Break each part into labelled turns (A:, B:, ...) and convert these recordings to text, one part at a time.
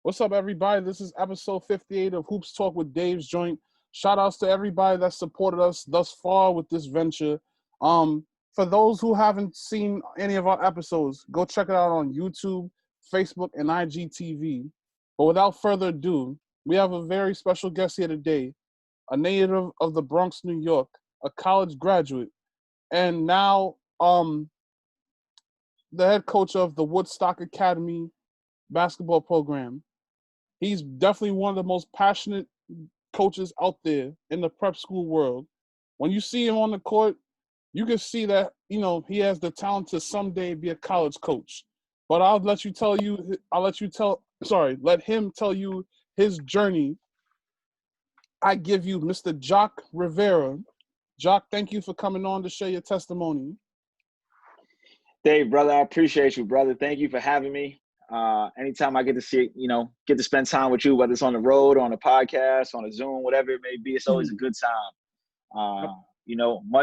A: What's up, everybody? This is episode 58 of Hoops Talk with Dave's Joint. Shout outs to everybody that supported us thus far with this venture. For those who haven't seen any of our episodes, go check it out on YouTube, Facebook, and IGTV. But without further ado, we have a very special guest here today, a native of the Bronx, New York, a college graduate, and now the head coach of the Woodstock Academy basketball program. He's definitely one of the most passionate coaches out there in the prep school world. When you see him on the court, you can see that, he has the talent to someday be a college coach. But let him tell you his journey. I give you Mr. Jacque Rivera. Jacque, thank you for coming on to share your testimony.
B: Dave, brother, I appreciate you, brother. Thank you for having me. Anytime I get to see, get to spend time with you, whether it's on the road, on a podcast, on a Zoom, whatever it may be, it's always a good time.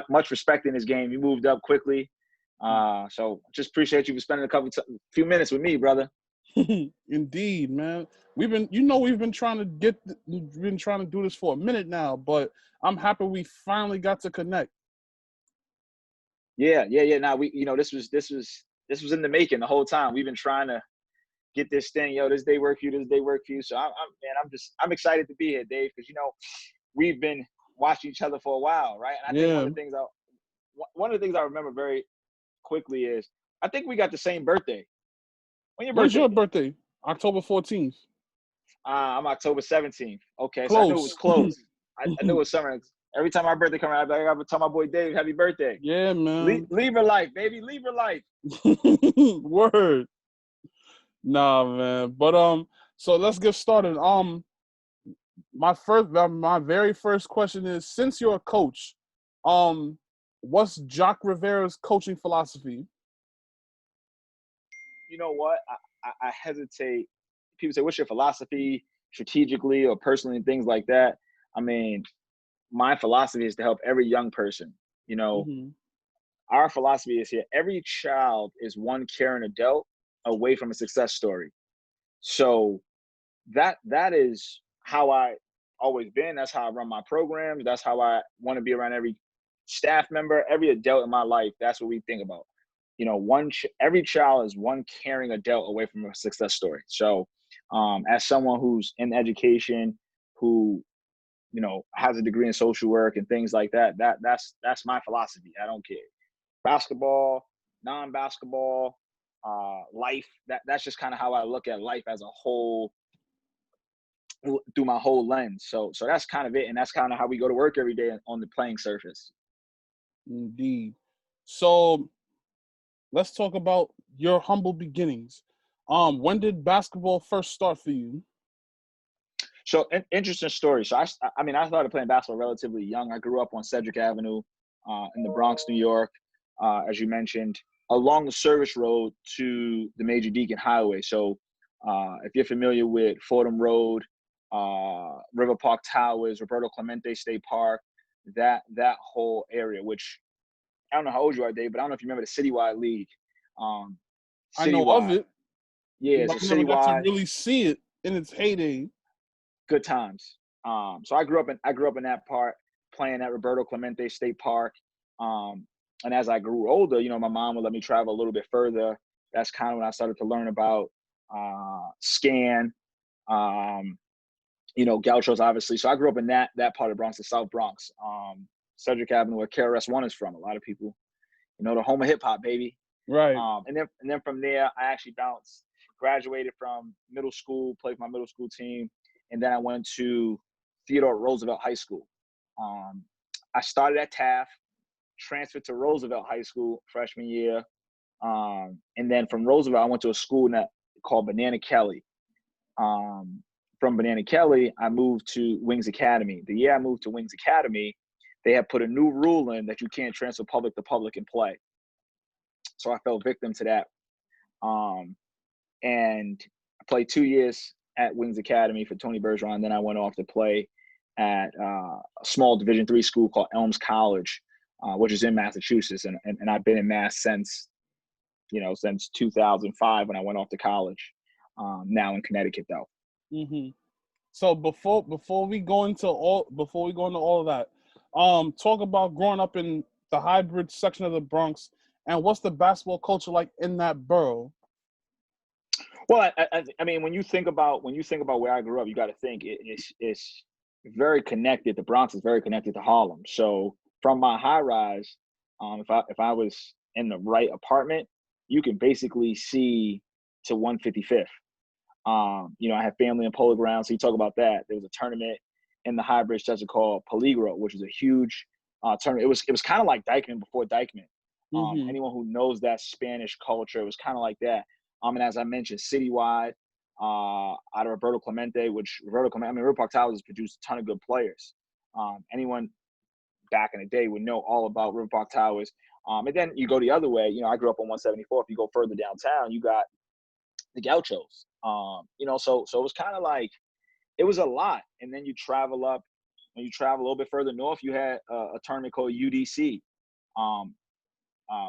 B: Much respect in this game. You moved up quickly. So just appreciate you for spending few minutes with me, brother.
A: Indeed, man. We've been trying to do this for a minute now, but I'm happy we finally got to connect.
B: Yeah. Now this was in the making the whole time. We've been trying to get this thing, this day work for you. So I'm excited to be here, Dave, because we've been watching each other for a while, right? And I think one of the things I remember very quickly is I think we got the same birthday.
A: When's your birthday? October 14th.
B: I'm October 17th. Okay,
A: close.
B: So I knew it was close. I knew it was summer. Every time my birthday comes around, I gotta tell my boy Dave, happy birthday.
A: Yeah, man.
B: Leave her life, baby. Leave her life.
A: Word. Nah, man. But so let's get started. My very first question is, since you're a coach, what's Jacque Rivera's coaching philosophy?
B: You know what? I hesitate. People say, what's your philosophy strategically or personally and things like that? I mean, my philosophy is to help every young person. Our philosophy is here. Every child is one caring adult away from a success story. So that is how I always been. That's how I run my programs. That's how I want to be around every staff member, every adult in my life. That's what we think about. Every child is one caring adult away from a success story. So as someone who's in education, who has a degree in social work and things like that, that's my philosophy. I don't care. Basketball, non-basketball, life, that's just kind of how I look at life as a whole through my whole lens. So that's kind of it. And that's kind of how we go to work every day on the playing surface.
A: Indeed. So let's talk about your humble beginnings. When did basketball first start for you?
B: So interesting story. So I started playing basketball relatively young. I grew up on Cedric Avenue in the Bronx, New York, as you mentioned, along the service road to the Major Deacon Highway. So if you're familiar with Fordham Road, River Park Towers, Roberto Clemente State Park, that whole area, which I don't know how old you are, Dave, but I don't know if you remember the Citywide League.
A: I know of it.
B: Yeah, it's
A: I never got to really see it in its heyday.
B: Good times. So I grew up in that part, playing at Roberto Clemente State Park. And as I grew older, my mom would let me travel a little bit further. That's kind of when I started to learn about scan, gauchos, obviously. So I grew up in that part of the Bronx, the South Bronx, Cedric Avenue, where KRS-One is from. A lot of people, the home of hip hop, baby.
A: Right.
B: And then from there, I actually graduated from middle school, played for my middle school team, and then I went to Theodore Roosevelt High School. I started at Taft, transferred to Roosevelt High School freshman year, and then from Roosevelt, I went to a school called Banana Kelly. From Banana Kelly, I moved to Wings Academy. The year I moved to Wings Academy, they had put a new rule in that you can't transfer public to public and play. So I fell victim to that. And I played 2 years at Wings Academy for Tony Bergeron. Then I went off to play at a small Division III school called Elms College, which is in Massachusetts. And I've been in Mass since 2005 when I went off to college. Now in Connecticut, though.
A: Mm-hmm. So before we go into all of that, talk about growing up in the hybrid section of the Bronx, and what's the basketball culture like in that borough?
B: Well, I mean, when you think about where I grew up, you got to think it's very connected. The Bronx is very connected to Harlem. So from my high rise, if I was in the right apartment, you can basically see to 155th. I have family in Polo Ground, so you talk about that. There was a tournament in the hybrid section called Peligro, which was a huge tournament. It was kind of like Dykeman before Dykeman.
A: Mm-hmm.
B: Anyone who knows that Spanish culture, it was kind of like that. And as I mentioned, citywide, out of Roberto Clemente, River Park Towers has produced a ton of good players. Anyone back in the day would know all about River Park Towers. And then you go the other way. I grew up on 174. If you go further downtown, you got the Gauchos. So it was kind of like it was a lot. And then you travel up. When you travel a little bit further north, you had a tournament called UDC,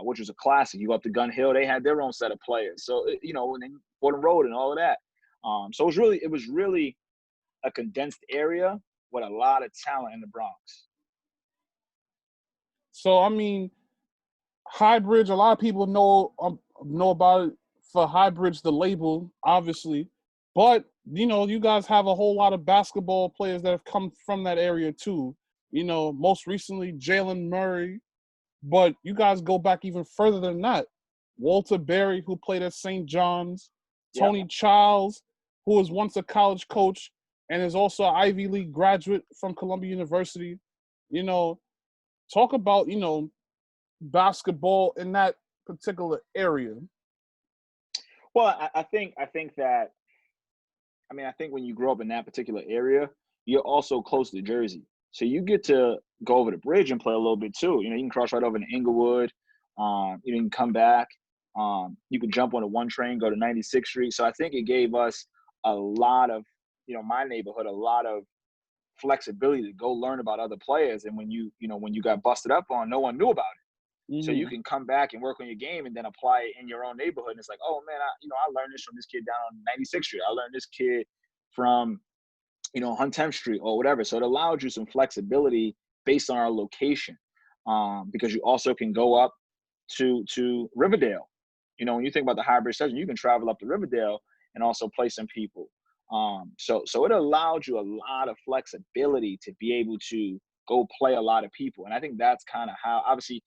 B: which was a classic. You go up to Gun Hill, they had their own set of players. So and then Fordham Road and all of that. So it was really a condensed area with a lot of talent in the Bronx.
A: So I mean, Highbridge. A lot of people know about it for Highbridge, the label, obviously, but you guys have a whole lot of basketball players that have come from that area too. Most recently Jalen Murray, but you guys go back even further than that. Walter Berry, who played at St. John's,
B: Yeah.
A: Tony Childs, who was once a college coach and is also an Ivy League graduate from Columbia University. Talk about basketball in that particular area.
B: Well, I think that I think when you grow up in that particular area, you're also close to Jersey. So you get to go over the bridge and play a little bit too. You can cross right over to Inglewood. You can come back. You can jump on a one train, go to 96th Street. So I think it gave us a lot of, my neighborhood, a lot of flexibility to go learn about other players. And when you got busted up on, no one knew about it. So you can come back and work on your game and then apply it in your own neighborhood. And it's like, oh man, I learned this from this kid down on 96th Street. I learned this kid from, on 10th Street or whatever. So it allowed you some flexibility based on our location, because you also can go up to Riverdale. When you think about the hybrid session, you can travel up to Riverdale and also play some people. So it allowed you a lot of flexibility to be able to go play a lot of people. And I think that's kind of how, obviously,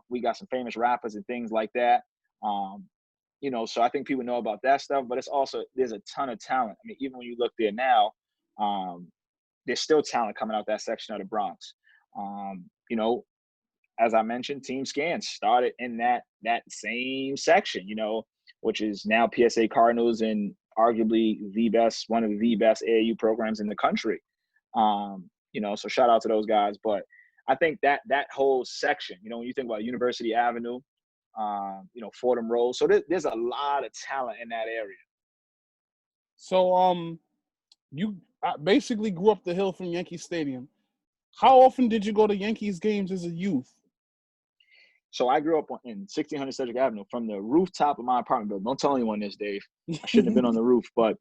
B: we got some famous rappers and things like that. So I think people know about that stuff, but it's also, there's a ton of talent. I mean, even when you look there now, there's still talent coming out that section of the Bronx. As I mentioned, Team Scan started in that same section, which is now PSA Cardinals and arguably one of the best AAU programs in the country. So shout out to those guys. But I think that whole section, when you think about University Avenue, Fordham Road, so there's a lot of talent in that area.
A: So you basically grew up the hill from Yankee Stadium. How often did you go to Yankees games as a youth?
B: So I grew up in 1600 Cedric Avenue from the rooftop of my apartment building. Don't tell anyone this, Dave. I shouldn't have been on the roof, but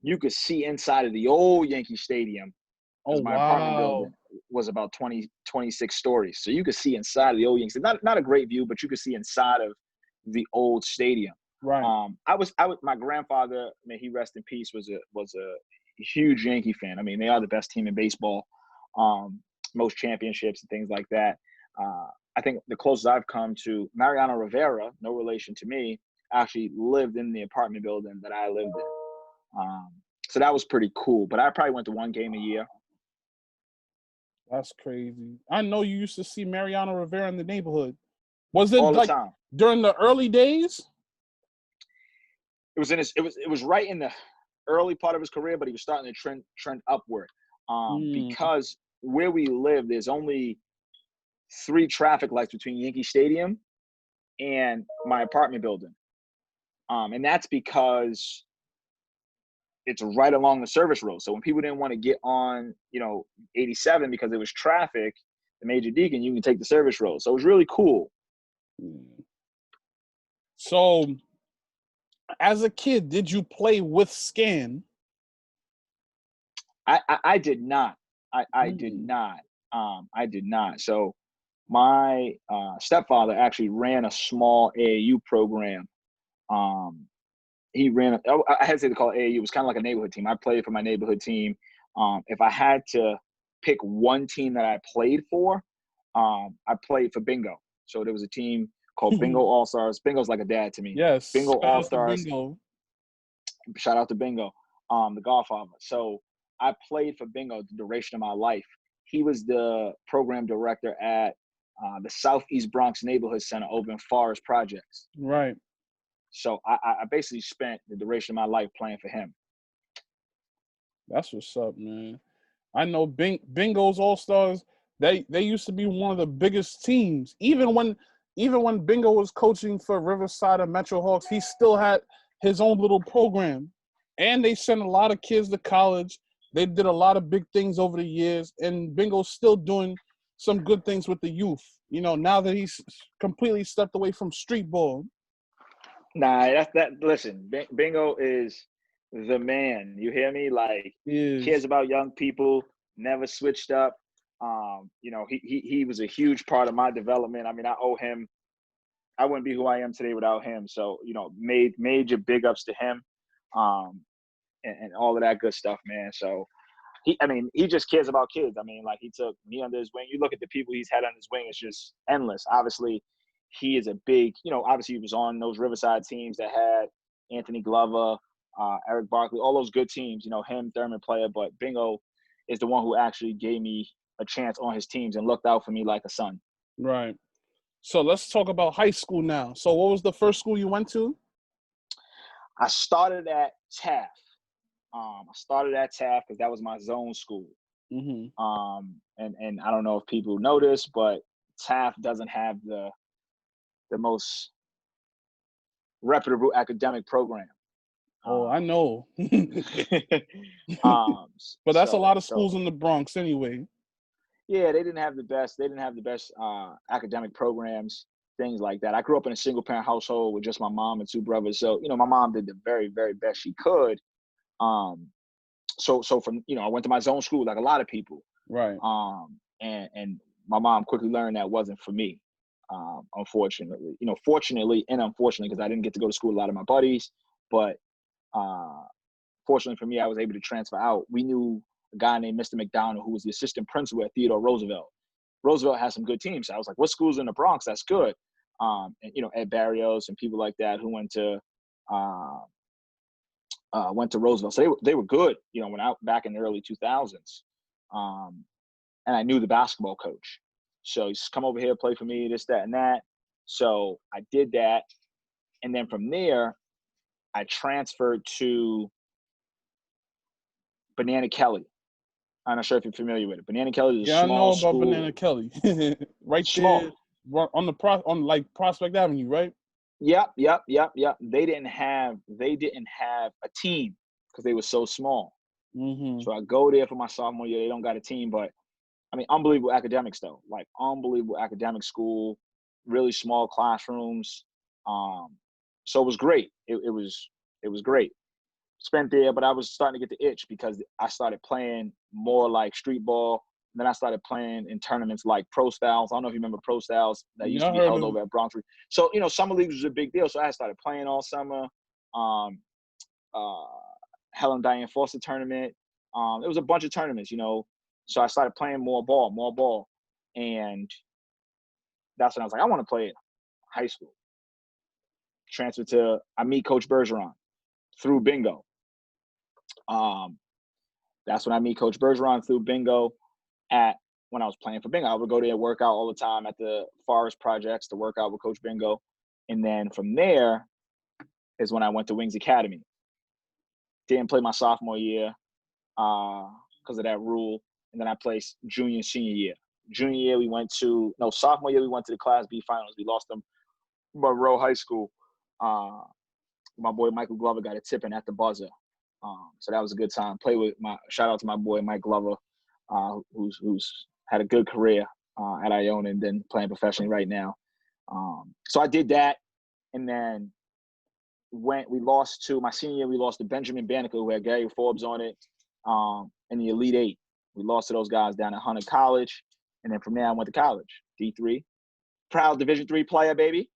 B: you could see inside of the old Yankee Stadium.
A: Oh,
B: my
A: wow.
B: apartment building was about 26 stories. So you could see inside of the old Yankee. Not a great view, but you could see inside of the old stadium.
A: Right.
B: My grandfather, may he rest in peace, was a huge Yankee fan. I mean, they are the best team in baseball, most championships and things like that. I think the closest I've come to Mariano Rivera, no relation to me, actually lived in the apartment building that I lived in. So that was pretty cool. But I probably went to one game a year.
A: That's crazy. I know you used to see Mariano Rivera in the neighborhood. Was it
B: all the
A: like
B: time
A: during the early days?
B: It was right in the early part of his career, but he was starting to trend upward. Because where we live, there's only 3 traffic lights between Yankee Stadium and my apartment building. And that's because it's right along the service road. So when people didn't want to get on, 87 because it was traffic, the Major Deacon, you can take the service road. So it was really cool.
A: So as a kid, did you play with Scan?
B: I did not. I did
A: Mm.
B: not. I did not. So my stepfather actually ran a small AAU program. Um, he ran. I hesitate to call it AAU. It was kind of like a neighborhood team. I played for my neighborhood team. If I had to pick one team that I played for, I played for Bingo. So there was a team called Bingo All Stars. Bingo's like a dad to me.
A: Yes,
B: Bingo
A: shout
B: All
A: out to
B: Stars.
A: Bingo.
B: Shout out to Bingo, the Godfather. So I played for Bingo the duration of my life. He was the program director at the Southeast Bronx Neighborhood Center over in Forest Projects.
A: Right.
B: So I basically spent the duration of my life playing for him.
A: That's what's up, man. I know Bingo's All Stars. They used to be one of the biggest teams. Even when Bingo was coaching for Riverside and Metro Hawks, he still had his own little program, and they sent a lot of kids to college. They did a lot of big things over the years, and Bingo's still doing some good things with the youth. You know, now that he's completely stepped away from street ball.
B: Nah, that's that. Listen, Bingo is the man. You hear me? Like,
A: He
B: cares
A: is.
B: about young people. Never switched up. He was a huge part of my development. I mean, I owe him. I wouldn't be who I am today without him. So, major big ups to him, um, and all of that good stuff, man. So he just cares about kids. I mean, like, he took me under his wing. You look at the people he's had under his wing; it's just endless. Obviously, he is a big. Obviously, he was on those Riverside teams that had Anthony Glover, Eric Barkley, all those good teams. Him, Thurman player, but Bingo is the one who actually gave me a chance on his teams and looked out for me like a son.
A: Right. So let's talk about high school now. So what was the first school you went to?
B: I started at Taft. Because that was my zone school.
A: Mm-hmm.
B: And I don't know if people notice, but Taft doesn't have the most reputable academic program.
A: Oh, I know.
B: um,
A: But that's a
B: so
A: lot of
B: so
A: schools in the Bronx anyway.
B: yeah, they didn't have the best. They didn't have the best academic programs, things like that. I grew up in a single parent household with just my mom and two brothers. So my mom did the very, very best she could. Um, so from I went to my zone school like a lot of people.
A: Right.
B: And my mom quickly learned that wasn't for me. Unfortunately, fortunately and unfortunately, because I didn't get to go to school with a lot of my buddies, but fortunately for me, I was able to transfer out. We knew a guy named Mr. McDonald, who was the assistant principal at Theodore Roosevelt. Roosevelt has some good teams. So I was like, what schools in the Bronx? That's good. And Ed Barrios and people like that who went to Roosevelt. So they were good, when I back in the early 2000s. And I knew the basketball coach. So he's come over here, play for me, this, that, and that. So I did that. And then from there, I transferred to Banana Kelly. I'm not sure if you're familiar with it. Banana Kelly is a
A: Yeah, I know
B: small
A: about
B: school.
A: Banana Kelly. Right there
B: Small.
A: on like Prospect Avenue, right?
B: Yep. They didn't have a team because they were so small.
A: Mm-hmm.
B: So I go there for my sophomore year. They don't got a team, but I mean, unbelievable academics though. Like unbelievable academic school, really small classrooms. So it was great. It was great. Spent there, but I was starting to get the itch because I started playing more like street ball. And then I started playing in tournaments like Pro Styles. I don't know if you remember Pro Styles that used
A: Yeah,
B: to
A: I
B: be
A: heard
B: held
A: of it.
B: over at Bronx. So, summer leagues was a big deal. So I started playing all summer. Um, uh, Helen Diane Foster tournament. It was a bunch of tournaments, So I started playing more ball. And that's when I was like, I want to play in high school. I meet Coach Bergeron through Bingo. That's when I meet Coach Bergeron through Bingo when I was playing for Bingo. I would go there and work out all the time at the Forest Projects to work out with Coach Bingo. And then from there is when I went to Wings Academy. Didn't play my sophomore year because of that rule. And then I played junior and senior year. Sophomore year we went to the Class B finals. We lost them Monroe High School. My boy Michael Glover got a tip in at the buzzer. So that was a good time. Shout out to my boy Mike Glover, who's had a good career at Iona and then playing professionally right now. So I did that, and then my senior year, we lost to Benjamin Banneker, who had Gary Forbes on it. in the Elite Eight. We lost to those guys down at Hunter College, and then from there I went to college, D3. Proud Division III player, baby.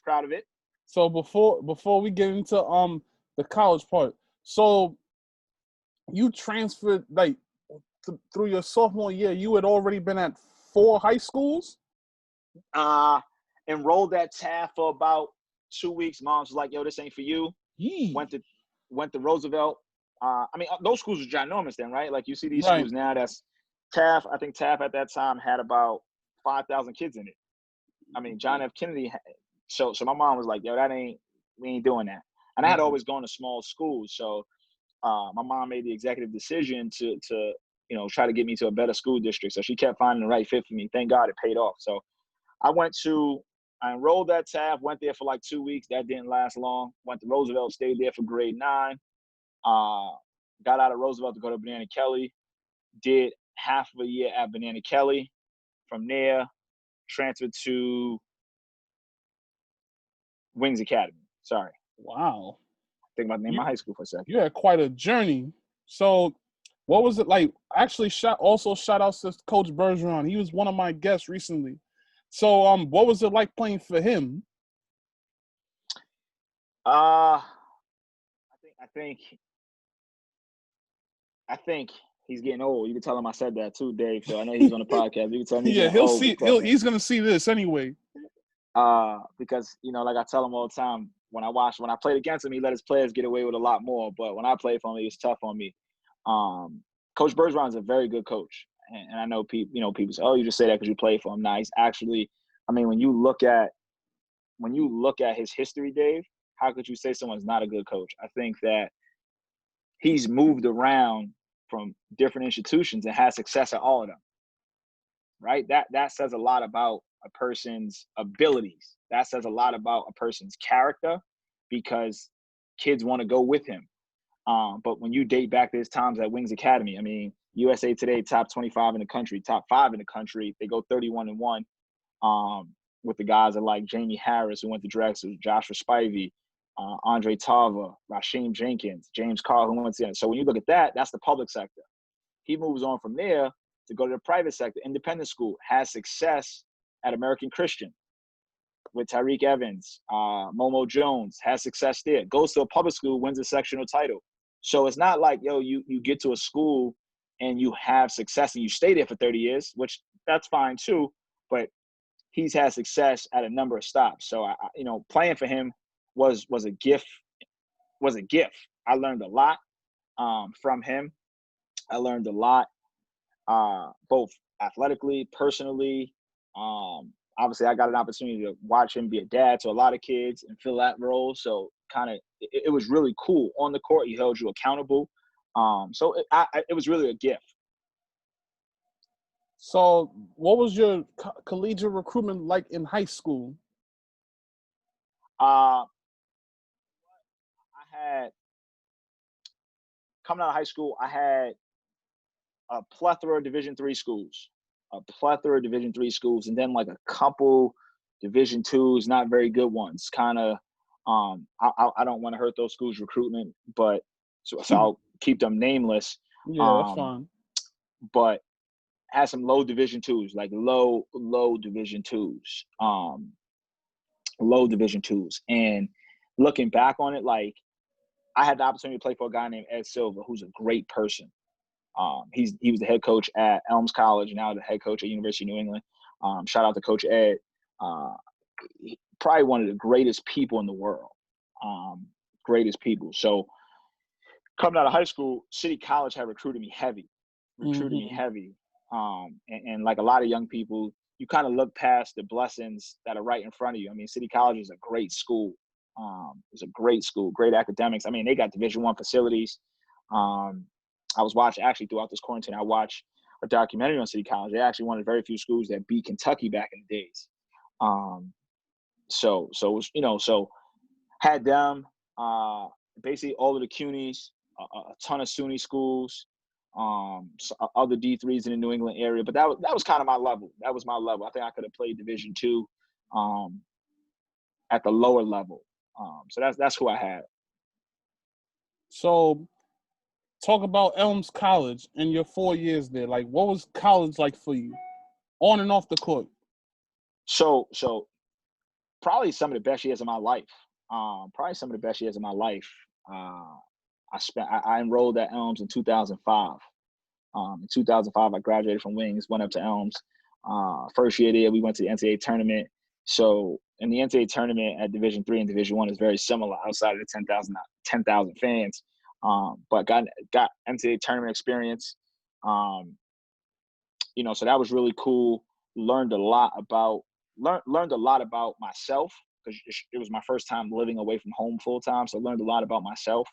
B: Proud of it.
A: So before we get into the college part, so you transferred like through your sophomore year, you had already been at 4 high schools?
B: Enrolled at Taft for about 2 weeks. Mom's was like, yo, this ain't for you.
A: Yee.
B: Went to Roosevelt. I mean, those schools are ginormous then, right? Like you see these
A: Right.
B: schools now. That's Taft. I think Taft at that time had about 5,000 kids in it. I mean, John F. Kennedy. So my mom was like, yo, we ain't doing that. And I had always gone to small schools. So my mom made the executive decision to try to get me to a better school district. So she kept finding the right fit for me. Thank God it paid off. So I enrolled at Taft, went there for like 2 weeks. That didn't last long. Went to Roosevelt, stayed there for grade 9. Got out of Roosevelt to go to Banana Kelly. Did half of a year at Banana Kelly. From there, transferred to Wings Academy. Sorry.
A: Wow.
B: Think about the name of my high school for a second.
A: You had quite a journey. So what was it like? Actually, shout outs to Coach Bergeron. He was one of my guests recently. So what was it like playing for him?
B: I think he's getting old. You can tell him I said that too, Dave. So I know he's on the podcast. You can tell him he's getting old.
A: He's gonna see this anyway.
B: Because like I tell him all the time, when I played against him, he let his players get away with a lot more. But when I played for him, he was tough on me. Coach Bergeron is a very good coach, and I know people say, "Oh, you just say that because you played for him." Nah, he's actually. I mean, when you look at his history, Dave, how could you say someone's not a good coach? I think that he's moved around from different institutions and had success at all of them. Right? That says a lot about a person's abilities. That says a lot about a person's character, because kids want to go with him. But when you date back to his times at Wings Academy, I mean, USA Today top 25 in the country, top 5 in the country. They go 31-1 with the guys like Jamie Harris, who went to Drexel, Joshua Spivey, Andre Tava, Rasheem Jenkins, James Carl, who went to the. So when you look at that, that's the public sector. He moves on from there to go to the private sector, independent school, has success at American Christian with Tyreek Evans, Momo Jones, has success there, goes to a public school, wins a sectional title. So it's not like, you get to a school and you have success and you stay there for 30 years, which that's fine too, but he's had success at a number of stops. So, playing for him was a gift. I learned a lot from him. I learned a lot, both athletically, personally. Obviously, I got an opportunity to watch him be a dad to a lot of kids and fill that role. So it was really cool. On the court, he held you accountable. So it was really a gift.
A: So what was your collegiate recruitment like in high school?
B: Coming out of high school, I had a plethora of Division III schools, and then like a couple Division IIs, not very good ones. Kind of, I don't want to hurt those schools' recruitment, but so I'll keep them nameless.
A: Yeah, that's fine.
B: But had some low Division IIs, like low Division IIs, and looking back on it, like I had the opportunity to play for a guy named Ed Silva, who's a great person. He was the head coach at Elms College, now the head coach at University of New England. Shout out to Coach Ed. Probably one of the greatest people in the world. Greatest people. So coming out of high school, City College had recruited me heavy. And like a lot of young people, you kind of look past the blessings that are right in front of you. I mean, City College is a great school. It's a great school, great academics. I mean, they got Division I facilities. I was watching, actually throughout this quarantine, I watched a documentary on City College. They're actually one of the very few schools that beat Kentucky back in the days. So had them, basically all of the CUNYs, a ton of SUNY schools, other D3s in the New England area. But that was kind of my level. That was my level. I think I could have played Division II at the lower level. So that's who I had.
A: So talk about Elms College and your 4 years there. Like, what was college like for you, on and off the court?
B: So probably some of the best years of my life. Probably some of the best years of my life. I enrolled at Elms in 2005. In 2005, I graduated from Wings, went up to Elms. First year there, we went to the NCAA tournament. So in the NCAA tournament at Division III and Division I is very similar outside of the 10,000 fans. But got NCAA tournament experience. So that was really cool. Learned a lot about myself, because it was my first time living away from home full time. So learned a lot about myself.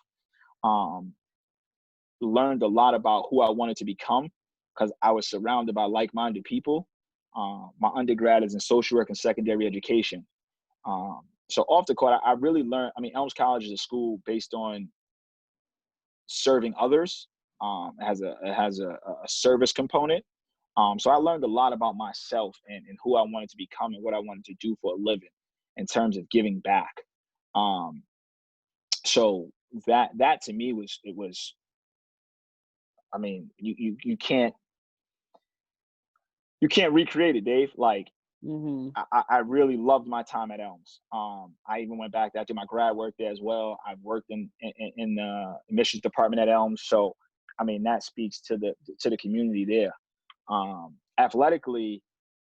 B: Learned a lot about who I wanted to become, because I was surrounded by like-minded people. My undergrad is in social work and secondary education. So off the court, I really learned. I mean, Elms College is a school based on serving others. It has a service component. So I learned a lot about myself and who I wanted to become and what I wanted to do for a living in terms of giving back. So that to me was, I mean, you can't recreate it, Dave. Like, I really loved my time at Elms. I even went back. I did my grad work there as well. I've worked in the admissions department at Elms. So, I mean, that speaks to the community there. Athletically,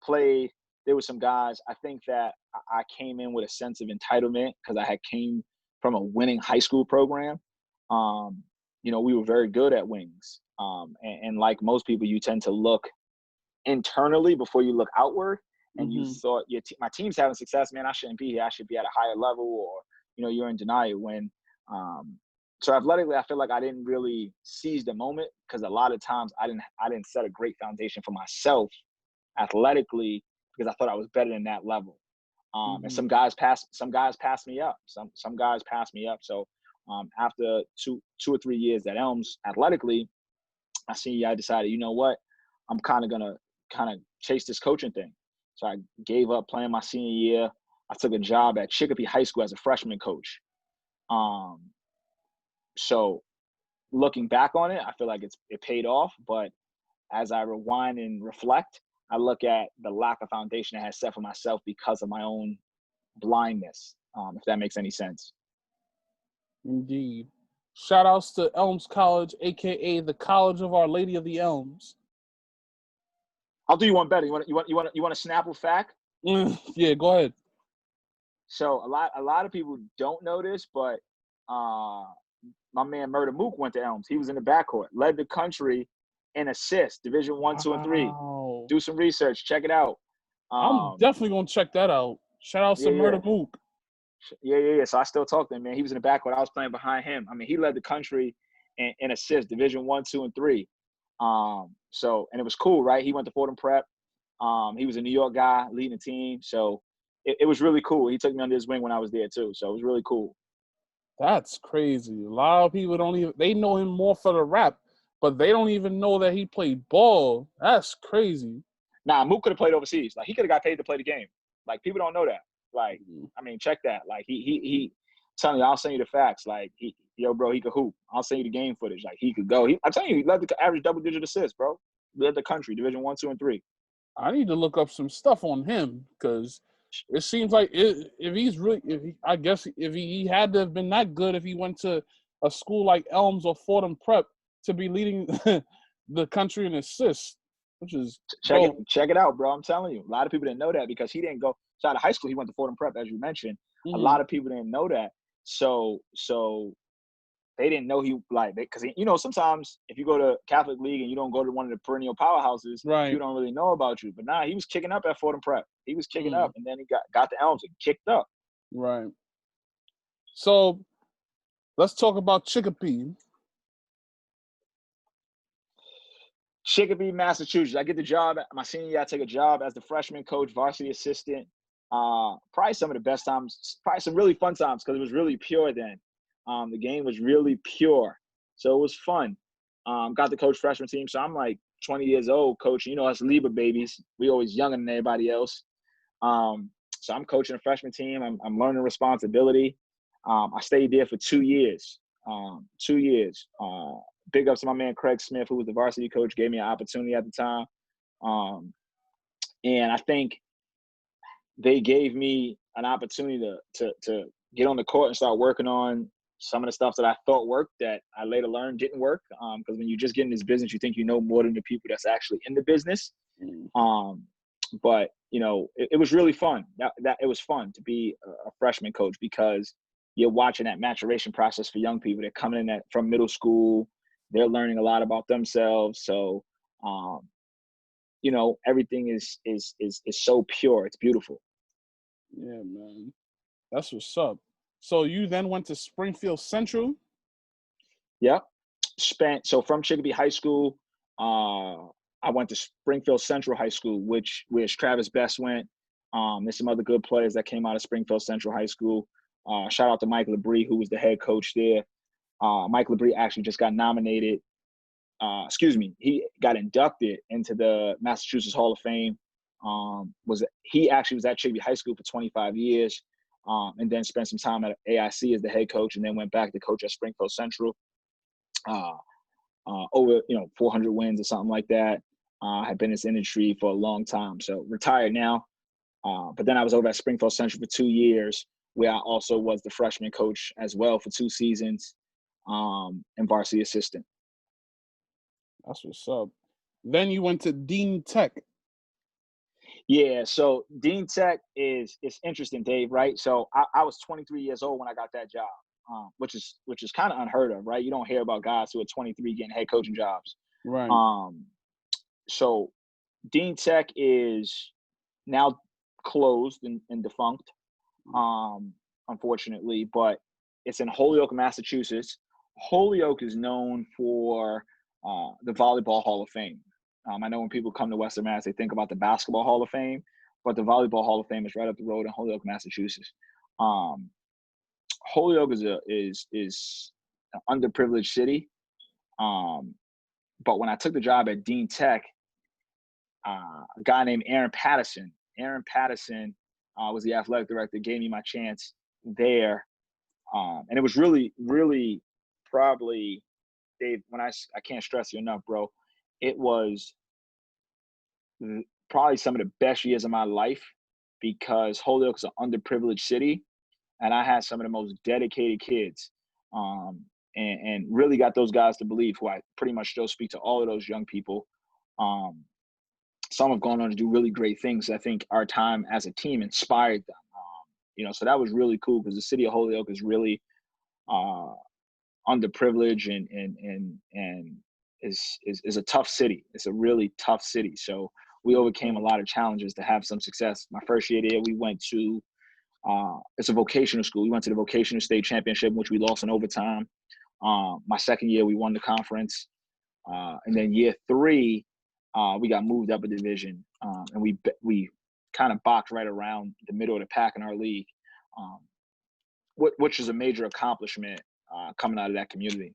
B: there were some guys. I think that I came in with a sense of entitlement because I had came from a winning high school program. We were very good at Wings. And like most people, you tend to look internally before you look outward. And you thought, my team's having success, man, I shouldn't be here. I should be at a higher level, or, you're in denial when, so athletically, I feel like I didn't really seize the moment, because a lot of times I didn't set a great foundation for myself athletically, because I thought I was better than that level. And some guys passed me up. Some guys passed me up. So after two or 3 years at Elms athletically, my senior year, I decided, you know what, I'm kind of gonna chase this coaching thing. So I gave up playing my senior year. I took a job at Chicopee High School as a freshman coach. So looking back on it, I feel like it paid off. But as I rewind and reflect, I look at the lack of foundation I had set for myself because of my own blindness, if that makes any sense.
A: Indeed. Shout outs to Elms College, aka the College of Our Lady of the Elms.
B: I'll do you one better. You want a Snapple fact?
A: Yeah, go ahead.
B: So a lot of people don't know this, but my man Murder Mook went to Elms. He was in the backcourt, led the country in assists, Division I, 2, and 3. Do some research, check it out.
A: I'm definitely gonna check that out. Shout out to Murder Mook.
B: Yeah. So I still talk to him, man. He was in the backcourt. I was playing behind him. I mean, he led the country in assists, Division I, 2, and 3. So, and it was cool, right? He went to Fordham Prep. He was a New York guy leading the team. So it was really cool. He took me under his wing when I was there too. So it was really cool.
A: That's crazy. A lot of people they know him more for the rap, but they don't even know that he played ball. That's crazy.
B: Nah, Mook could have played overseas. Like, he could have got paid to play the game. Like, people don't know that. Like, I mean, check that. Like, he telling you, I'll send you the facts. Like, bro, he could hoop. I'll send you the game footage. Like, he could go. I'm telling you, he led the average double-digit assists, bro. Led the country, Division I, 2, and 3.
A: I need to look up some stuff on him, because it seems like if he had to have been that good if he went to a school like Elms or Fordham Prep to be leading the country in assists, which is
B: check it out, bro. I'm telling you, a lot of people didn't know that because he didn't go out of high school. He went to Fordham Prep, as you mentioned. A lot of people didn't know that, so they didn't know he, like, because sometimes if you go to Catholic League and you don't go to one of the perennial powerhouses,
A: right,
B: you don't really know about you. But he was kicking up at Fordham Prep. He was kicking up, and then he got to Elms and kicked up.
A: Right. So let's talk about Chicopee.
B: Chicopee, Massachusetts. I get the job my senior year. I take a job as the freshman coach, varsity assistant. Probably some of the best times, probably some really fun times, because it was really pure then. The game was really pure, so it was fun. Got to coach freshman team, so I'm like 20 years old coaching. Us Libra babies, we always younger than everybody else. So I'm coaching a freshman team. I'm learning responsibility. I stayed there for 2 years. big ups to my man Craig Smith, who was the varsity coach, gave me an opportunity at the time. And I think they gave me an opportunity to get on the court and start working on some of the stuff that I thought worked that I later learned didn't work. Because when you just get in this business, you think you know more than the people that's actually in the business. But it was really fun. That it was fun to be a freshman coach, because you're watching that maturation process for young people. They're coming in from middle school. They're learning a lot about themselves. So, everything is so pure. It's beautiful.
A: Yeah, man. That's what's up. So you then went to Springfield Central?
B: Yeah. So from Chicopee High School, I went to Springfield Central High School, which Travis Best went. There's some other good players that came out of Springfield Central High School. Shout out to Mike LeBrie, who was the head coach there. Mike LeBrie actually just got nominated. He got inducted into the Massachusetts Hall of Fame. He actually was at Chicopee High School for 25 years, and then spent some time at AIC as the head coach, and then went back to coach at Springfield Central. Over 400 wins or something like that. Had been in this industry for a long time, so retired now. But then I was over at Springfield Central for 2 years, where I also was the freshman coach as well for 2 seasons, and varsity assistant.
A: That's what's up. Then you went to Dean Tech.
B: Yeah, so Dean Tech it's interesting, Dave, right? So I was 23 years old when I got that job, which is kind of unheard of, right? You don't hear about guys who are 23 getting head coaching jobs.
A: Right.
B: So Dean Tech is now closed and defunct, unfortunately, but it's in Holyoke, Massachusetts. Holyoke is known for the Volleyball Hall of Fame. I know when people come to Western Mass, they think about the Basketball Hall of Fame, but the Volleyball Hall of Fame is right up the road in Holyoke, Massachusetts. Holyoke is an underprivileged city, but when I took the job at Dean Tech, a guy named Aaron Patterson was the athletic director, gave me my chance there, and it was really, really probably, Dave, when I can't stress you enough, bro, it was probably some of the best years of my life, because Holyoke is an underprivileged city, and I had some of the most dedicated kids, and really got those guys to believe, who I pretty much still speak to all of those young people. Some have gone on to do really great things. I think our time as a team inspired them. So that was really cool, because the city of Holyoke is really underprivileged and is a tough city. It's a really tough city. So we overcame a lot of challenges to have some success. My first year there, we went to it's a vocational school. We went to the vocational state championship, which we lost in overtime. My second year, we won the conference, and then year 3, we got moved up a division, and we kind of boxed right around the middle of the pack in our league, which is a major accomplishment coming out of that community.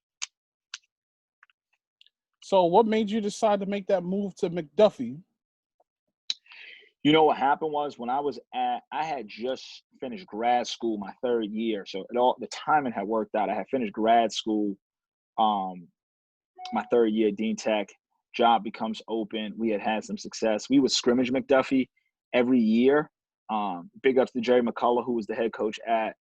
A: So what made you decide to make that move to McDuffie?
B: What happened was, when I had just finished grad school my 3rd year, so the timing had worked out. I had finished grad school, my 3rd year at Dean Tech. Job becomes open. We had some success. We would scrimmage McDuffie every year. Big ups to Jerry McCullough, who was the head coach at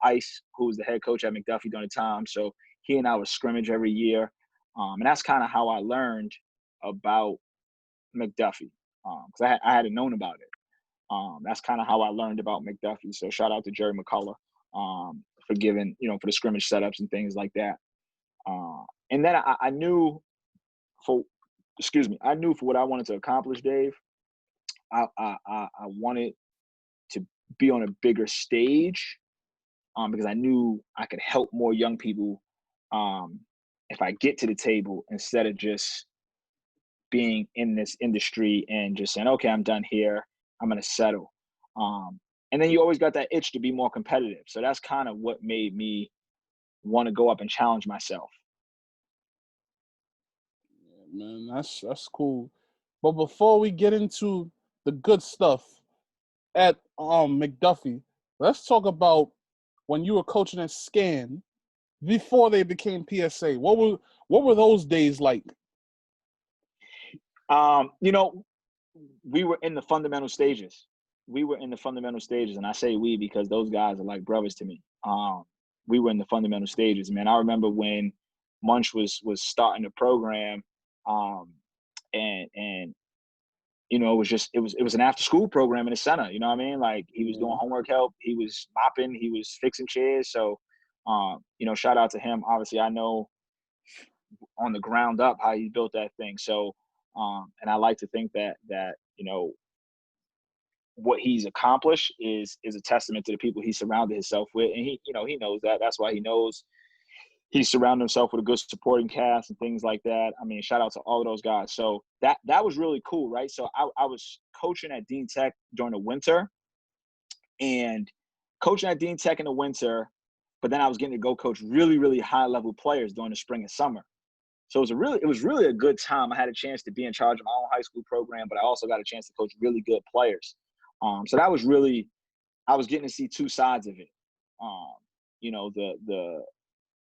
B: ICE, who was the head coach at McDuffie during the time. So he and I would scrimmage every year, and that's kind of how I learned about McDuffie, because I hadn't known about it. That's kind of how I learned about McDuffie. So shout out to Jerry McCullough for giving, for the scrimmage setups and things like that. And then I knew for what I wanted to accomplish, Dave. I wanted to be on a bigger stage, because I knew I could help more young people if I get to the table, instead of just being in this industry and just saying, okay, I'm done here, I'm going to settle. And then you always got that itch to be more competitive. So that's kind of what made me want to go up and challenge myself.
A: Yeah, man, that's cool. But before we get into the good stuff at McDuffie, let's talk about when you were coaching at Scan. before they became PSA? What were those days like?
B: You know, we were in the fundamental stages. And I say we because those guys are like brothers to me. We were in the fundamental stages, man. I remember when Munch was starting the program, and you know, it was an after school program in the center. You know what I mean? Like he was doing homework help, he was mopping, he was fixing chairs. So, you know, shout out to him. Obviously, I know on the ground up how he built that thing. So, and I like to think that you know what he's accomplished is a testament to the people he surrounded himself with, and he, you know, he knows that. That's why he knows he surrounded himself with a good supporting cast and things like that. I mean, shout out to all of those guys. So that was really cool, right? So I was coaching at Dean Tech during the winter, and coaching at Dean Tech in the winter, but then I was getting to go coach really, really high level players during the spring and summer. So it was really a good time. I had a chance to be in charge of my own high school program, but I also got a chance to coach really good players. So that was really, I was getting to see two sides of it. You know, the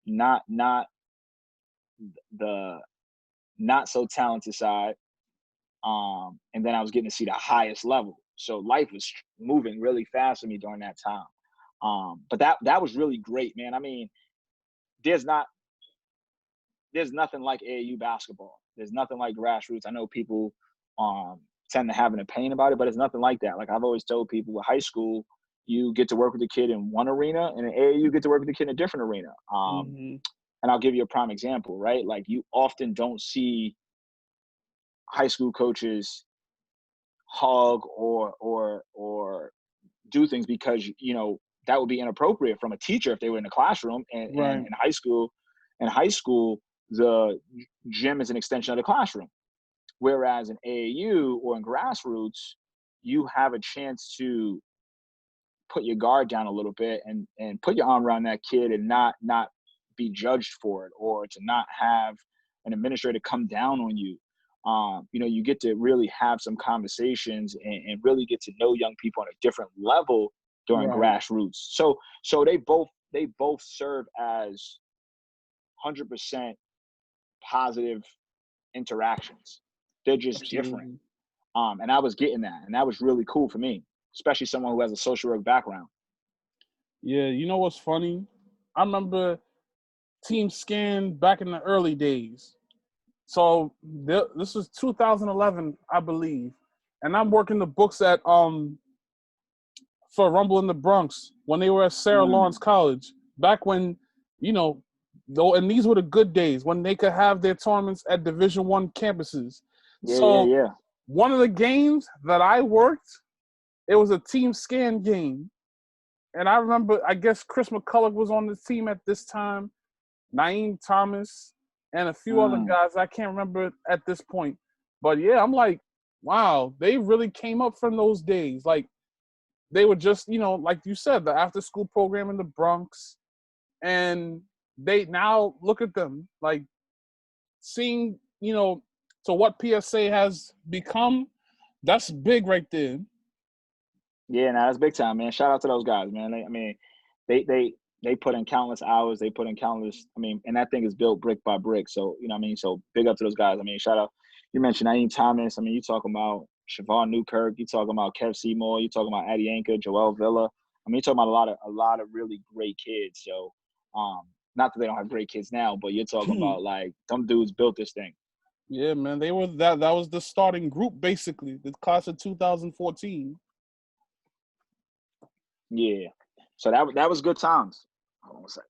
B: not the not so talented side, and then I was getting to see the highest level. So life was moving really fast for me during that time. But that was really great, man. I mean, there's nothing like AAU basketball. There's nothing like grassroots. I know people tend to have an opinion about it, but it's nothing like that. Like I've always told people, with high school, you get to work with the kid in one arena, and in AAU, you get to work with the kid in a different arena. And I'll give you a prime example, right? Like you often don't see high school coaches hug or do things because, you know, that would be inappropriate from a teacher if they were in the classroom. And in high school, the gym is an extension of the classroom. Whereas in AAU or in grassroots, you have a chance to put your guard down a little bit and put your arm around that kid and not be judged for it, or to not have an administrator come down on you. You know, you get to really have some conversations and really get to know young people on a different level during grassroots. So they both serve as 100% positive interactions. They're just different. And I was getting that, and that was really cool for me, especially someone who has a social work background.
A: Yeah, you know what's funny? I remember Team Scan back in the early days. So this was 2011, I believe, and I'm working the books at for Rumble in the Bronx when they were at Sarah Lawrence College. Back when, you know, though, and these were the good days when they could have their tournaments at Division I campuses.
B: Yeah.
A: One of the games that I worked, it was a Team Scan game, and I remember, I guess Chris McCulloch was on the team at this time, Naeem Thomas, and a few other guys I can't remember at this point. But yeah, I'm like, wow, they really came up from those days. Like they were just, you know, like you said, the after school program in the Bronx, and they now look at them, like seeing, you know, to what PSA has become. That's big right there.
B: Yeah, that's big time, man. Shout out to those guys, man. They put in countless hours. They put in countless. I mean, and that thing is built brick by brick. So you know what I mean. So big up to those guys. I mean, shout out. You mentioned Naeem Thomas. I mean, you talking about Siobhan Newkirk. You talking about Kev Seymour. You talking about Addie Anker, Joel Villa. I mean, you talking about a lot of really great kids. So, not that they don't have great kids now, but you're talking about like them dudes built this thing.
A: Yeah, man. They were that was the starting group basically. The class of 2014.
B: Yeah. So that was good times. Hold on a second.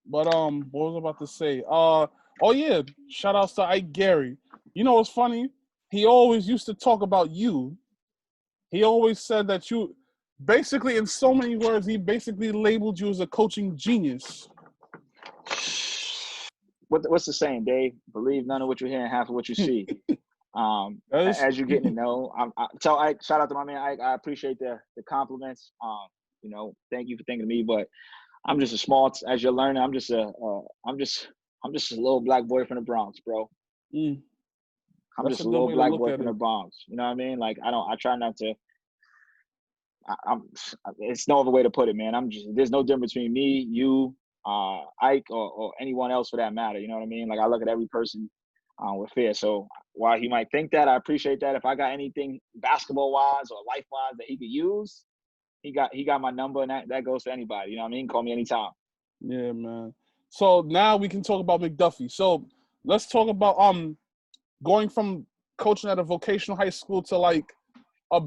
A: But what was I about to say? Oh yeah, shout outs to Ike Gary. You know what's funny? He always used to talk about you. He always said that you, basically in so many words, he basically labeled you as a coaching genius.
B: What's the saying, Dave? Believe none of what you hear and half of what you see. As you're getting to know, so Ike, shout out to my man Ike. I appreciate the compliments. You know, thank you for thinking of me, but I'm just a small. As you're learning, I'm just a little black boy from the Bronx, bro. I'm just a little black boy from the Bronx. You know what I mean? Like I try not to. It's no other way to put it, man. There's no difference between me, you, Ike or anyone else for that matter. You know what I mean? Like I look at every person with fear. So while he might think that, I appreciate that. If I got anything basketball wise or life wise that he could use, he got my number, and that goes to anybody. You know what I mean? Call me anytime.
A: Yeah, man. So now we can talk about McDuffie. So let's talk about going from coaching at a vocational high school to like a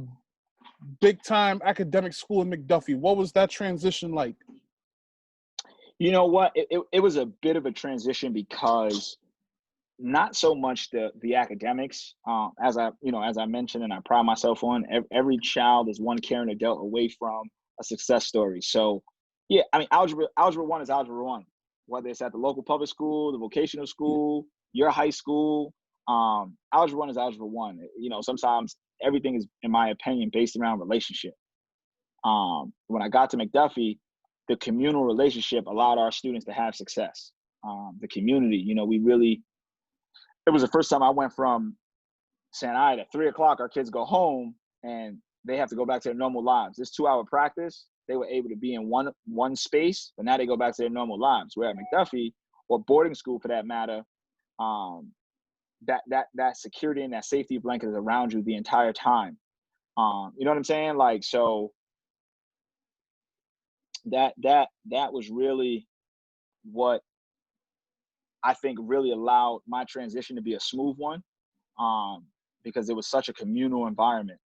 A: big time academic school in McDuffie. What was that transition like?
B: You know what? It was a bit of a transition because not so much the academics, as I mentioned, and I pride myself on. Every child is one carrying adult away from a success story. So, yeah, I mean, algebra one is algebra one, whether it's at the local public school, the vocational school, your high school. Algebra one is algebra one. You know, sometimes everything is, in my opinion, based around relationship. When I got to McDuffie, the communal relationship allowed our students to have success. The community, you know, it was the first time I went from saying, all right, at 3:00, our kids go home and they have to go back to their normal lives. This 2-hour practice, they were able to be in one space, but now they go back to their normal lives. Where at McDuffie or boarding school for that matter, that security and that safety blanket is around you the entire time. You know what I'm saying? Like, so that was really what I think really allowed my transition to be a smooth one, because it was such a communal environment.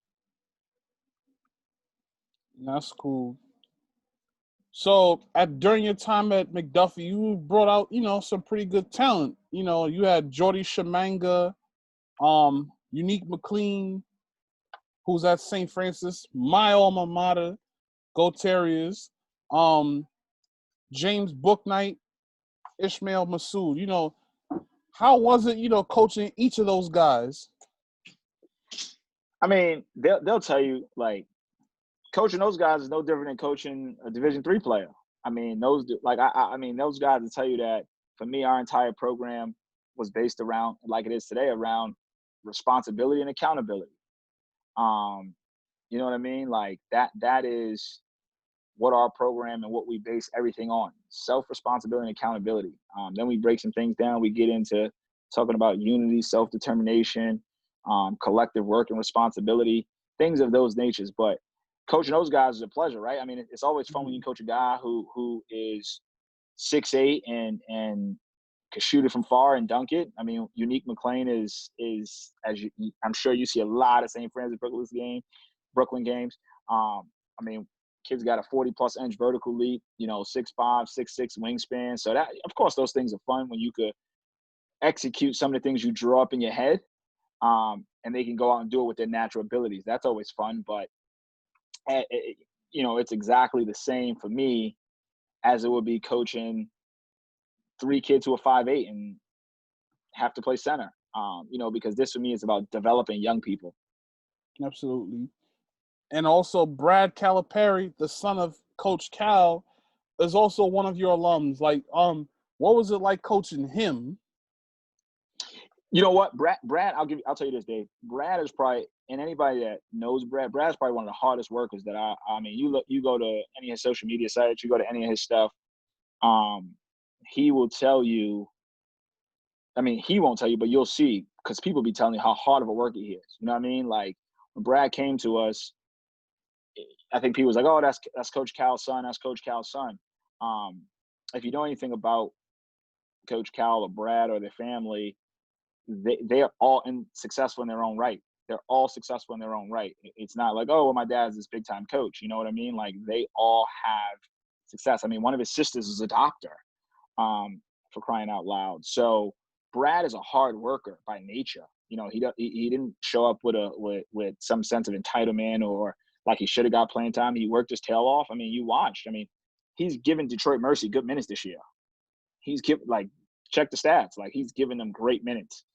A: That's cool. So during your time at McDuffie, you brought out, some pretty good talent. You had Jordy Shamanga, Unique McLean, who's at St. Francis, my alma mater, Go Terriers, James Booknight, Ishmael Masood. How was it, coaching each of those guys?
B: I mean, they'll tell you, like, coaching those guys is no different than coaching a Division III player. I mean, I mean, those guys will tell you that for me, our entire program was based around, like it is today, around responsibility and accountability. You know what I mean? Like that is what our program and what we base everything on: self-responsibility and accountability. Then we break some things down. We get into talking about unity, self-determination, collective work and responsibility, things of those natures. But coaching those guys is a pleasure, right? I mean, it's always fun when you coach a guy who is 6'8" and can shoot it from far and dunk it. I mean, Unique McLean is I'm sure you see a lot of St. Francis Brooklyn games. I mean, kids got a 40+ inch vertical leap, 6'5", 6'6" wingspan. So that, of course, those things are fun when you could execute some of the things you draw up in your head, and they can go out and do it with their natural abilities. That's always fun. But it's exactly the same for me as it would be coaching 3 kids who are 5'8" and have to play center. Because this for me is about developing young people.
A: Absolutely. And also Brad Calipari, the son of Coach Cal, is also one of your alums. Like, what was it like coaching him?
B: You know what, Brad, I'll tell you this, Dave. Brad is probably, and anybody that knows Brad's probably one of the hardest workers that I mean, you go to any of his social media sites, you go to any of his stuff, he will tell you, I mean, he won't tell you, but you'll see, because people be telling you how hard of a worker he is. You know what I mean? Like, when Brad came to us, I think people was like, oh, that's Coach Cal's son. That's Coach Cal's son. If you know anything about Coach Cal or Brad or their family, they are all successful in their own right. They're all successful in their own right. It's not like, oh, well, my dad's this big time coach. You know what I mean? Like, they all have success. I mean, one of his sisters is a doctor, for crying out loud. So Brad is a hard worker by nature. He didn't show up with some sense of entitlement or like he should have got playing time. He worked his tail off. I mean, you watched. I mean, he's given Detroit Mercy good minutes this year. He's check the stats. Like, he's given them great minutes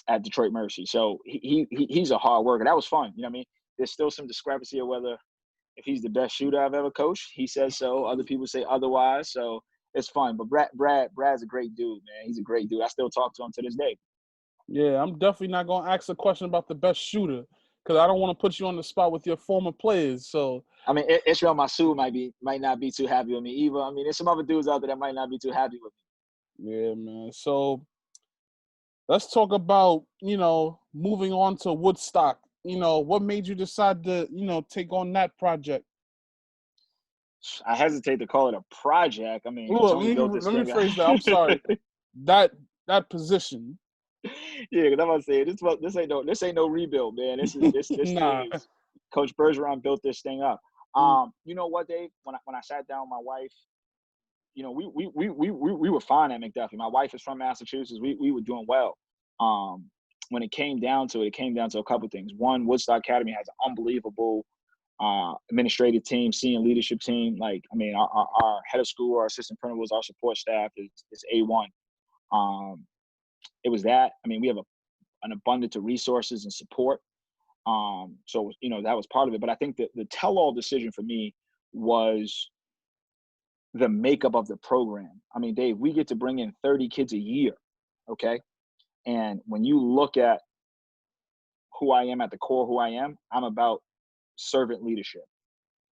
B: at Detroit Mercy. So he's a hard worker. That was fun. You know what I mean? There's still some discrepancy of whether if he's the best shooter I've ever coached. He says so. Other people say otherwise. So it's fun. But Brad's a great dude, man. He's a great dude. I still talk to him to this day.
A: Yeah, I'm definitely not going to ask a question about the best shooter, because I don't want to put you on the spot with your former players. So
B: I mean, Israel Masoud might not be too happy with me either. I mean, there's some other dudes out there that might not be too happy with
A: me. Yeah, man. So let's talk about, moving on to Woodstock. What made you decide to, take on that project?
B: I hesitate to call it a project. I mean,
A: Look,
B: Tony built this
A: let me
B: thing.
A: phrase that. I'm sorry. that position.
B: Yeah, because I'm gonna say this ain't no rebuild, man. This
A: Nah.
B: thing is Coach Bergeron built this thing up. You know what, Dave? When I sat down with my wife, we were fine at McDuffie. My wife is from Massachusetts. We were doing well. When it came down to a couple things. One, Woodstock Academy has an unbelievable administrative team, senior leadership team. Like, I mean, our head of school, our assistant principals, our support staff is A1. It was that. I mean, we have an abundance of resources and support. So, that was part of it. But I think that the tell-all decision for me was the makeup of the program. I mean, Dave, we get to bring in 30 kids a year, okay? And when you look at who I am at the core, I'm about servant leadership,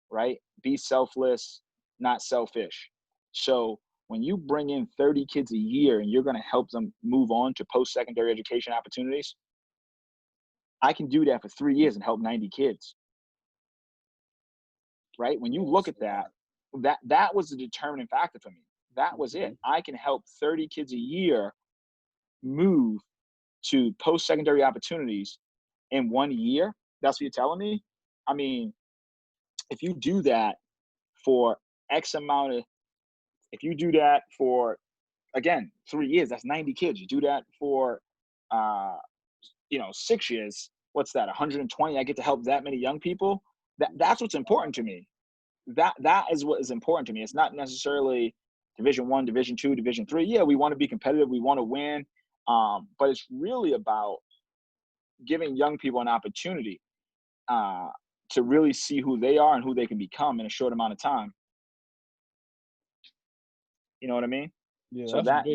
B: right? Be selfless, not selfish. So when you bring in 30 kids a year and you're going to help them move on to post-secondary education opportunities, I can do that for 3 years and help 90 kids, right? When you look at that was the determining factor for me. That was it. I can help 30 kids a year move to post-secondary opportunities in 1 year. That's what you're telling me? I mean, if you do that for if you do that for, again, 3 years, that's 90 kids. You do that for, 6 years, what's that, 120? I get to help that many young people. That's what's important to me. That is what is important to me. It's not necessarily Division I, Division II, Division III. Yeah, we want to be competitive. We want to win. But it's really about giving young people an opportunity to really see who they are and who they can become in a short amount of time. You know what I mean?
A: Yeah,
B: so
A: that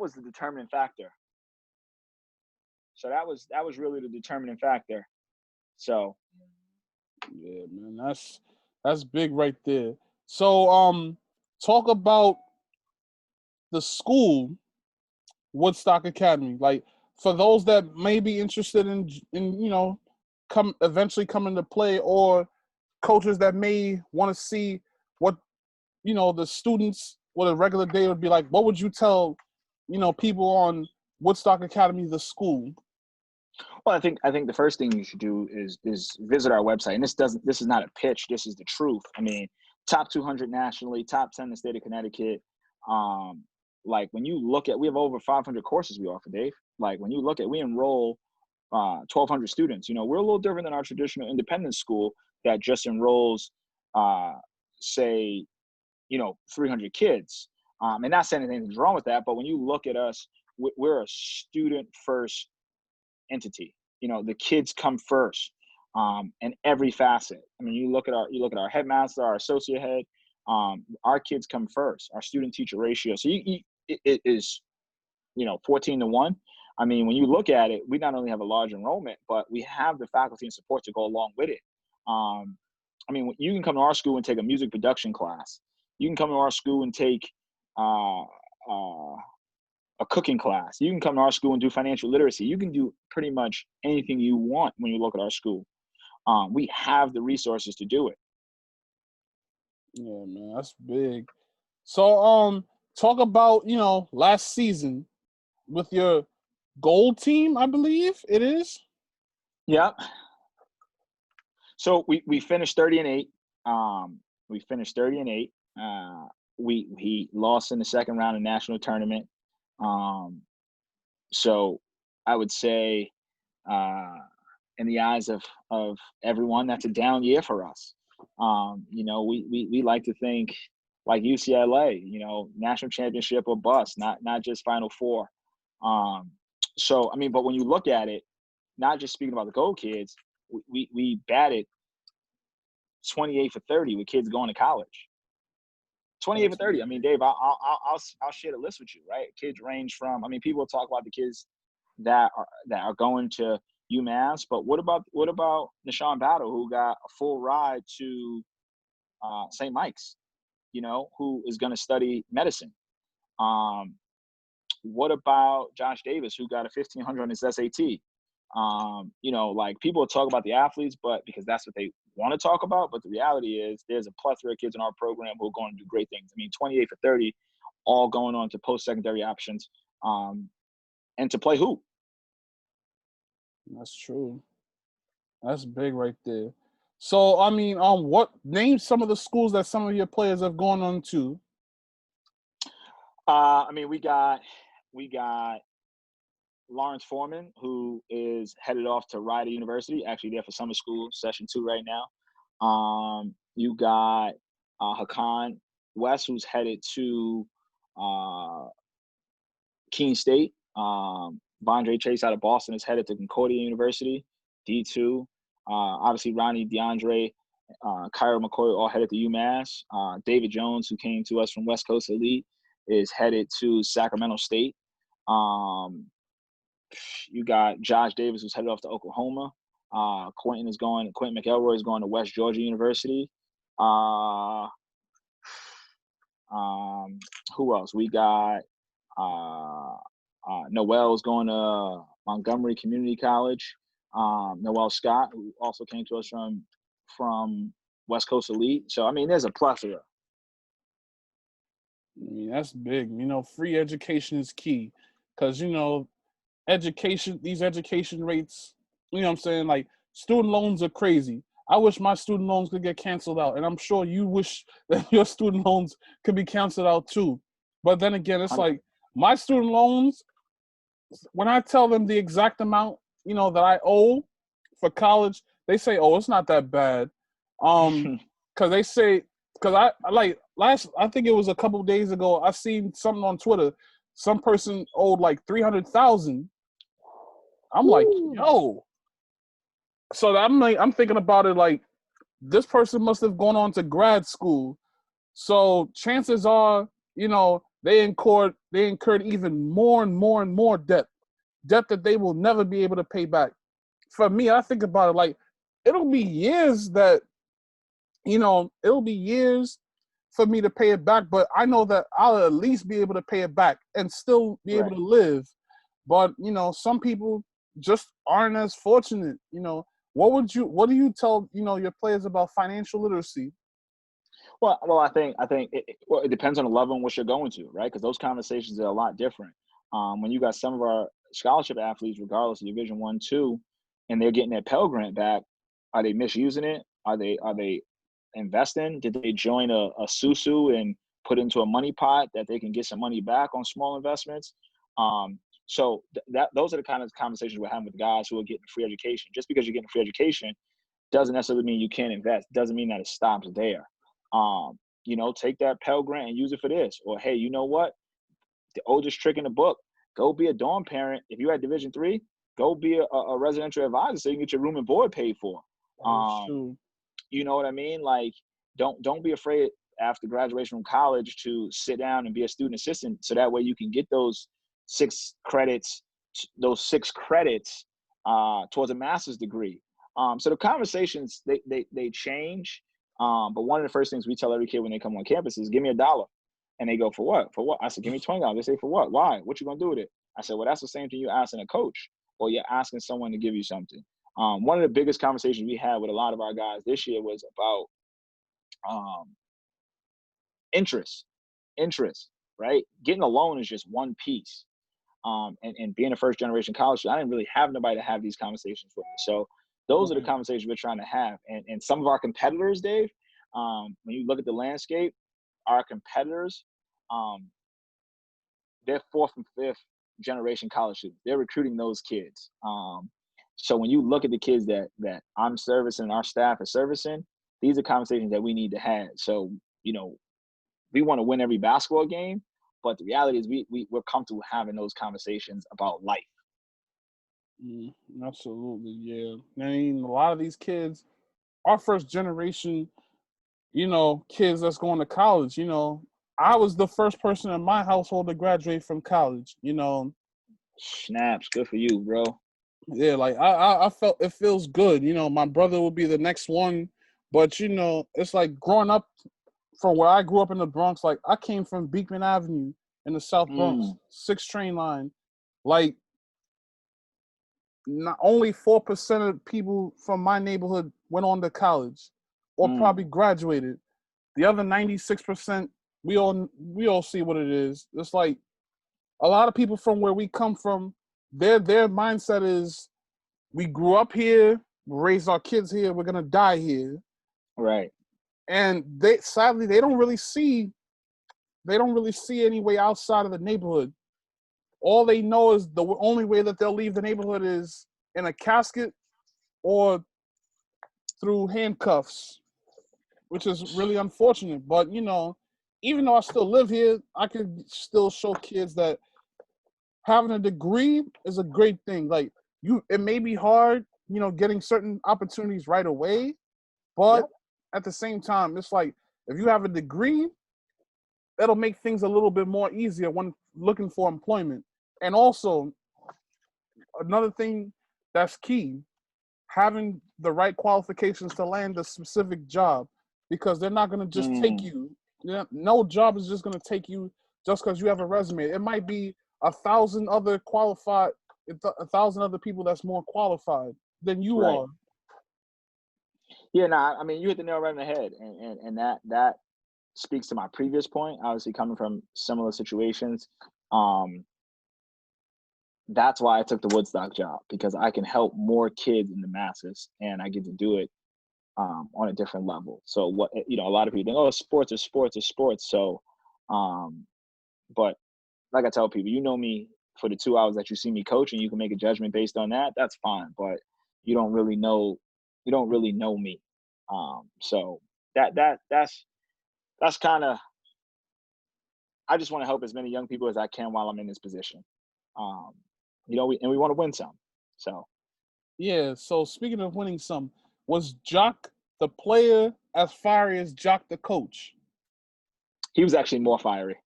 B: was the determining factor. So that was really the determining factor. So
A: yeah, man, that's big right there. So talk about the school, Woodstock Academy. Like, for those that may be interested in eventually coming to play, or coaches that may want to see what the students, what a regular day would be like, what would you tell people on Woodstock Academy, the school?
B: Well, I think the first thing you should do is visit our website. And this is not a pitch. This is the truth. I mean, top 200 nationally, top 10 in the state of Connecticut. Like, when you look at, we have over 500 courses we offer, Dave. Like, when you look at, we enroll 1,200 students. We're a little different than our traditional independent school that just enrolls, say, 300 kids. And not saying anything's wrong with that, but when you look at us, we're a student first entity. The kids come first, in every facet. I mean, you look at our headmaster, our associate head, our kids come first. Our student teacher ratio, so it is 14-1. I mean, when you look at it, we not only have a large enrollment, but we have the faculty and support to go along with it. I mean, you can come to our school and take a music production class. You can come to our school and take a cooking class. You can come to our school and do financial literacy. You can do pretty much anything you want when you look at our school. We have the resources to do it.
A: Yeah, man, that's big. So, talk about, last season with your gold team, I believe it is.
B: Yep. So we finished 30-8. We finished 30-8. We lost in the second round of national tournament. So I would say, in the eyes of everyone, that's a down year for us. We like to think like UCLA, national championship or bust, not just Final Four. So, I mean, but when you look at it, not just speaking about the gold kids, we batted 28 for 30 with kids going to college. 28 for 30. I mean, Dave, I'll share the list with you, right? Kids range from, I mean, people talk about the kids that are going to UMass. But what about Nashawn Battle, who got a full ride to St. Mike's, who is going to study medicine? What about Josh Davis, who got a 1,500 on his SAT? People talk about the athletes, but because that's what they want to talk about. But the reality is there's a plethora of kids in our program who are going to do great things. I mean, 28 for 30, all going on to post-secondary options and to play hoop.
A: That's true. That's big right there. So, I mean, name some of the schools that some of your players have gone on to.
B: We got Lawrence Foreman, who is headed off to Rider University, actually there for summer school, session 2 right now. You got Hakan West, who's headed to Keene State. Vondre Chase out of Boston is headed to Concordia University, D2. Obviously, Ronnie, DeAndre, Kyra McCoy all headed to UMass. David Jones, who came to us from West Coast Elite, is headed to Sacramento State. You got Josh Davis, who's headed off to Oklahoma. Quentin McElroy is going to West Georgia University. Who else? We got Noel is going to Montgomery Community College. Noel Scott, who also came to us from West Coast Elite. So, I mean, there's a plethora.
A: I mean, that's big. Free education is key because, these education rates, what I'm saying? Like, student loans are crazy. I wish my student loans could get canceled out, and I'm sure you wish that your student loans could be canceled out too. But then again, it's like my student loans, when I tell them the exact amount, that I owe for college, they say, "Oh, it's not that bad," because they say, because I think it was a couple of days ago, I seen something on Twitter, some person owed like $300,000. I'm like, yo. So I'm thinking about it like, this person must have gone on to grad school. So chances are, they incurred even more and more and more debt that they will never be able to pay back. For me, I think about it like, it'll be years for me to pay it back, but I know that I'll at least be able to pay it back and still be able to live. But, some people just aren't as fortunate. What do you tell, your players about financial literacy?
B: Well, I think it depends on the level in which you're going to, right? Because those conversations are a lot different. When you got some of our scholarship athletes, regardless of Division 1, 2, and they're getting their Pell Grant back, are they misusing it? Are they investing? Did they join a SUSU and put into a money pot that they can get some money back on small investments? So those are the kind of conversations we're having with guys who are getting free education. Just because you're getting free education doesn't necessarily mean you can't invest. Doesn't mean that it stops there. Take that Pell Grant and use it for this. Or, hey, you know what? The oldest trick in the book, go be a dorm parent. If you're at Division 3, go be a residential advisor so you can get your room and board paid for. You know what I mean? Like, don't be afraid after graduation from college to sit down and be a student assistant, so that way you can get those 6 credits towards a master's degree. So the conversations, they change. But one of the first things we tell every kid when they come on campus is, give me $1. And they go, for what? For what? I said, give me $20. They say, for what? Why? What you gonna do with it? I said, well, that's the same thing you're asking a coach, or you're asking someone to give you something. One of the biggest conversations we had with a lot of our guys this year was about interest, right? Getting a loan is just one piece. And being a first generation college student, I didn't really have nobody to have these conversations with me. So those are the conversations we're trying to have. And some of our competitors, Dave, when you look at the landscape, our competitors, they're 4th and 5th generation college students. They're recruiting those kids. So when you look at the kids that I'm servicing, our staff is servicing, these are conversations that we need to have. So, we want to win every basketball game, but the reality is we're comfortable having those conversations about life.
A: Absolutely, yeah. I mean, a lot of these kids, our first generation, kids that's going to college, I was the first person in my household to graduate from college,
B: Snaps, good for you, bro.
A: Yeah, like I felt it feels good. You know, my brother will be the next one, but you know, it's like growing up from where I grew up in the Bronx. Like I came from Beekman Avenue in the South Bronx, 6 train line. Like not only 4% of people from my neighborhood went on to college or probably graduated. The other 96%, we all see what it is. It's like a lot of people from where we come from, their mindset is we grew up here, raised our kids here, we're gonna die here.
B: Right.
A: And sadly they don't really see any way outside of the neighborhood. All they know is the only way that they'll leave the neighborhood is in a casket or through handcuffs, which is really unfortunate. But you know, even though I still live here, I could still show kids that having a degree is a great thing. Like it may be hard, you know, getting certain opportunities right away, but at the same time, it's like if you have a degree, that'll make things a little bit more easier when looking for employment. And also, another thing that's key, having the right qualifications to land a specific job, because they're not going to just take you. Yeah, no job is just going to take you just because you have a resume. It might be 1,000 other qualified, 1,000 other people that's more qualified than you are.
B: Yeah, I mean, you hit the nail right on the head, and that speaks to my previous point. Obviously, coming from similar situations, that's why I took the Woodstock job, because I can help more kids in the masses, and I get to do it on a different level. So what, you know, a lot of people think, oh, sports is sports is sports. So, but like I tell people, you know me for the 2 hours that you see me coaching, you can make a judgment based on that. That's fine, but you don't really know me. So that's kind of, I just want to help as many young people as I can while I'm in this position. Um, you know, we want to win some. So
A: yeah. So speaking of winning some, was Jacque the player as fiery as Jacque the coach?
B: he was actually more fiery.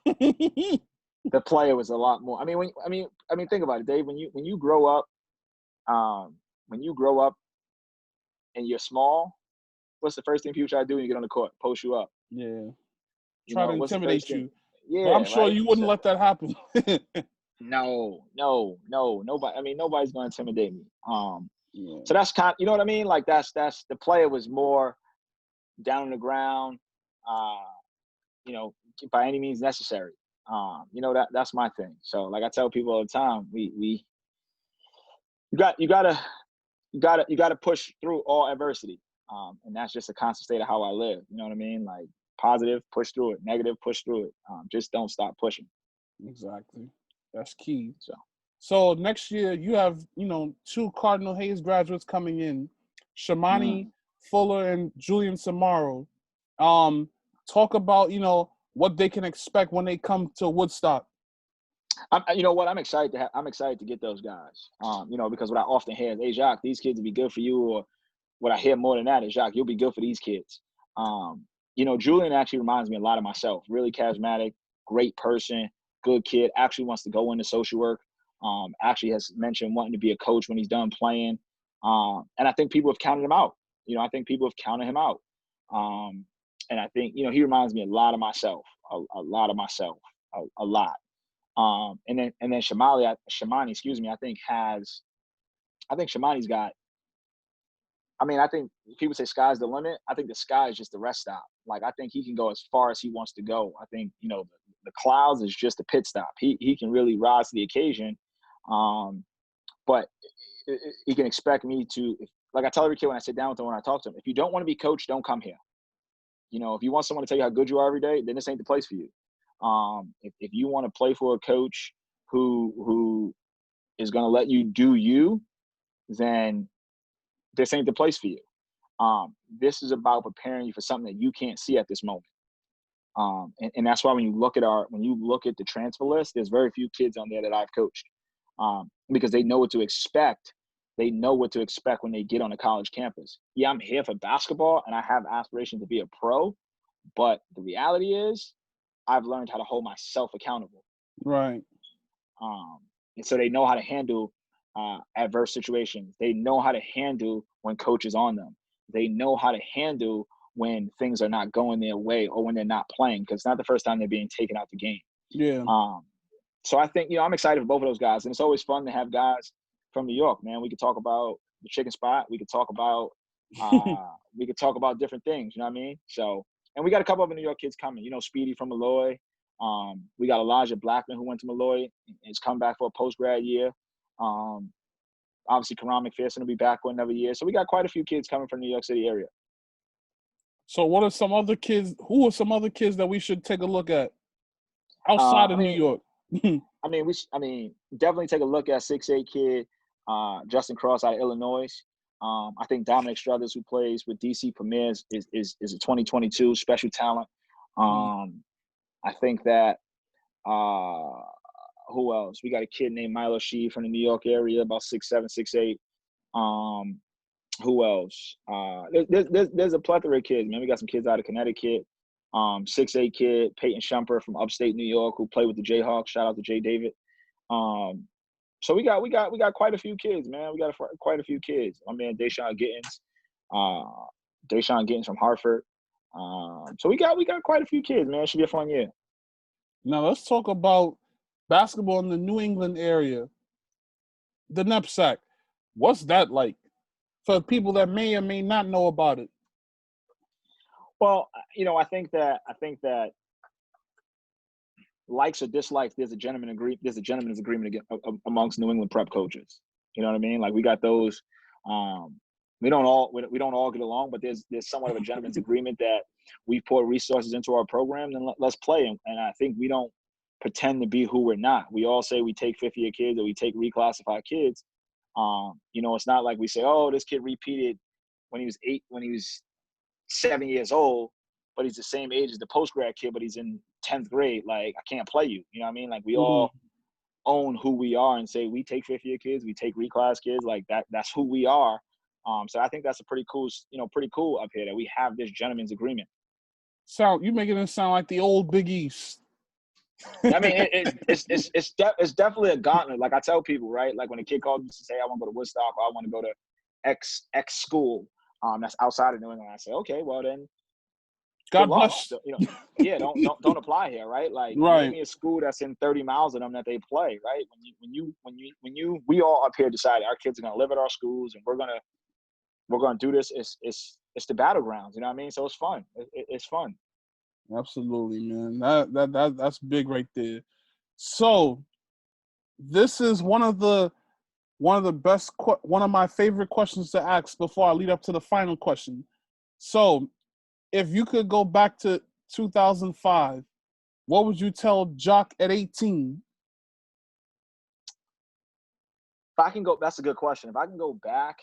B: The player was a lot more. I mean, think about it, Dave. When you grow up, when you grow up and you're small, what's the first thing people try to do when you get on the court? Post you up.
A: Yeah.
B: You
A: Try to
B: know, what's the first
A: intimidate
B: thing?
A: you. But I'm
B: Yeah,
A: sure
B: right.
A: you wouldn't
B: So,
A: let that happen.
B: no, nobody. I mean, nobody's going to intimidate me.
A: Yeah.
B: So that's you know what I mean? Like that's the player was more down on the ground, uh, you know, by any means necessary. You know, that's my thing. So like I tell people all the time, you gotta push through all adversity. And that's just a constant state of how I live. You know what I mean? Like positive, push through it. Negative, push through it. Just don't stop pushing.
A: Exactly. That's key.
B: So
A: So next year you have, you know, 2 Cardinal Hayes graduates coming in, Shamani Fuller and Julian Samaro. Talk about, you know, what they can expect when they come to Woodstock.
B: you know what? I'm excited to get those guys. You know, because what I often hear is, "Hey, Jacque, these kids will be good for you," or what I hear more than that is, "Jacque, you'll be good for these kids." You know, Julian actually reminds me a lot of myself. Really charismatic, great person, good kid. Actually wants to go into social work. Actually has mentioned wanting to be a coach when he's done playing. And I think people have counted him out. You know, I think people have counted him out. And I think, you know, he reminds me a lot of myself, a lot of myself, a lot. And then Shamani, excuse me, I think Shamani's got. I mean, I think people say sky's the limit. I think the sky is just the rest stop. Like I think he can go as far as he wants to go. I think, you know, the clouds is just a pit stop. He can really rise to the occasion, but he can expect me to. Like I tell every kid when I sit down with him, when I talk to him, if you don't want to be coached, don't come here. You know, if you want someone to tell you how good you are every day, then this ain't the place for you. If you want to play for a coach who is going to let you do you, then this ain't the place for you. This is about preparing you for something that you can't see at this moment. And that's why when you look at the transfer list, there's very few kids on there that I've coached, because they know what to expect. They know what to expect when they get on a college campus. Yeah, I'm here for basketball and I have aspirations to be a pro, but the reality is I've learned how to hold myself accountable.
A: Right.
B: And so they know how to handle adverse situations. They know how to handle when coach is on them. They know how to handle when things are not going their way or when they're not playing, because it's not the first time they're being taken out the game.
A: Yeah.
B: So I think, I'm excited for both of those guys. And it's always fun to have guys from New York, man. We could talk about the chicken spot. We could talk about different things, you know what I mean? So, and we got a couple of New York kids coming, Speedy from Malloy. We got Elijah Blackman, who went to Malloy, has come back for a post-grad year. Obviously, Karan McPherson will be back for another year. So we got quite a few kids coming from the New York City area.
A: So what are some other kids? Who are some other kids that we should take a look at outside of New York?
B: Definitely take a look at 6'8" kid, Justin Cross out of Illinois. I think Dominic Struthers, who plays with DC Premiers, is a 2022 special talent. I think that who else? We got a kid named Milo Shee from the New York area, about 6'7", 6'8". Who else? There's a plethora of kids, man. We got some kids out of Connecticut. 6'8" kid, Peyton Shumper from upstate New York, who played with the Jayhawks. Shout out to Jay David. So we got quite a few kids, man. We got quite a few kids. My man Deshaun Gittins from Hartford. So we got quite a few kids, man. It should be a fun year.
A: Now let's talk about basketball in the New England area. The Knapsack. What's that like for people that may or may not know about it?
B: Well, I think that likes or dislikes, there's a gentleman's agreement amongst New England prep coaches. You know what I mean? Like, we got those. We don't all get along, but there's somewhat of a gentleman's agreement that we pour resources into our program, and let's play. And I think we don't pretend to be who we're not. We all say we take fifth-year kids or we take reclassified kids. It's not like we say, oh, this kid repeated when he was 7 years old, but he's the same age as the post-grad kid, but he's in 10th grade. Like, I can't play you. You know what I mean? Like, we all own who we are and say we take fifth-year kids, we take reclass kids. Like, that's who we are. So I think that's a pretty cool up here that we have this gentleman's agreement.
A: You making it sound like the old Big East.
B: I mean, it's definitely a gauntlet. Like, I tell people, right? Like, when a kid calls me to say, I want to go to Woodstock or I want to go to X school, that's outside of New England, I say, okay, well then,
A: God bless.
B: So, don't apply here, right? Like, name me a school that's in 30 miles of them that they play, right? We all up here decide our kids are gonna live at our schools and we're gonna do this. It's the battlegrounds, you know what I mean? So it's fun. It's fun.
A: Absolutely, man. That's big right there. So this is one of my favorite questions to ask before I lead up to the final question. So, if you could go back to 2005, what would you tell Jacque at 18?
B: If I can go, that's a good question. If I can go back,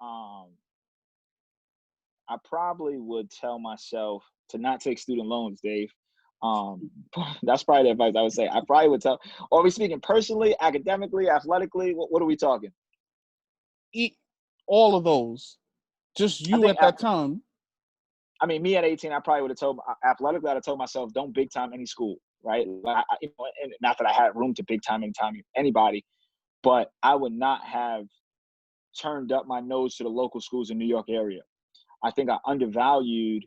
B: I probably would tell myself to not take student loans, Dave. That's probably the advice I would say. I probably would tell. Are we speaking personally, academically, athletically? What are we talking?
A: All of those. Just you at that time.
B: I mean, me at 18, I probably would have told athletically. I'd have told myself, don't big time any school, right? Like, and not that I had room to big time anybody, but I would not have turned up my nose to the local schools in New York area. I think I undervalued